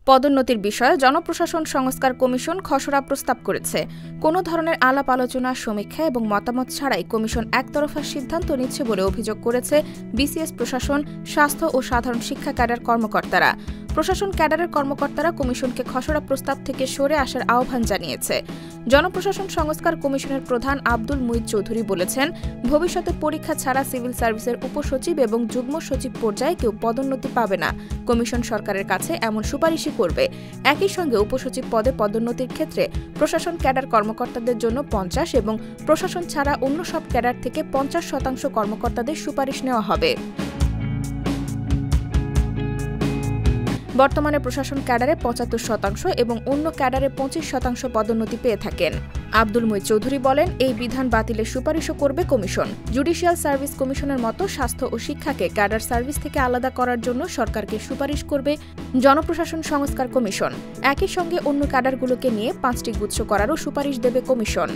পদোন্নতির বিষয়ে জনপ্রশাসন সংস্কার কমিশন খসড়া প্রস্তাব করেছে। কোনো ধরনের আলাপ আলোচনা, সমীক্ষা এবং মতামত ছাড়াই কমিশন একতরফা সিদ্ধান্ত নিচ্ছে বলে অভিযোগ করেছে বিসিএস প্রশাসন, স্বাস্থ্য ও সাধারণ শিক্ষা ক্যাডার কর্মকর্তারা। প্রশাসন ক্যাডারের কর্মকর্তারা কমিশনকে খসড়া প্রস্তাব থেকে সরে আসার আহ্বান জানিয়েছে। জনপ্রশাসন সংস্কার কমিশনের প্রধান আব্দুল মুইদ চৌধুরী বলেছেন, ভবিষ্যতে পরীক্ষা ছাড়া সিভিল সার্ভিসের উপসচিব এবং যুগ্ম সচিব পর্যায়ে কেউ পদোন্নতি পাবে না। কমিশন সরকারের কাছে এমন সুপারিশই করবে। একই সঙ্গে উপসচিব পদে পদোন্নতির ক্ষেত্রে প্রশাসন ক্যাডার কর্মকর্তাদের জন্য 50 এবং প্রশাসন ছাড়া অন্য সব ক্যাডার থেকে 50% কর্মকর্তাদের সুপারিশ নেওয়া হবে। বর্তমানে প্রশাসন ক্যাডারে 75% এবং অন্য ক্যাডারে 25% পদোন্নতি পেয়ে থাকেন। আব্দুল মুইদ চৌধুরী বলেন, এই বিধান বাতিলের সুপারিশও করবে কমিশন। জুডিশিয়াল সার্ভিস কমিশনের মতো স্বাস্থ্য ও শিক্ষাকে ক্যাডার সার্ভিস থেকে আলাদা করার জন্য সরকারকে সুপারিশ করবে জনপ্রশাসন সংস্কার কমিশন। একই সঙ্গে অন্য ক্যাডারগুলোকে নিয়ে 5টি গুচ্ছ করারও সুপারিশ দেবে কমিশন।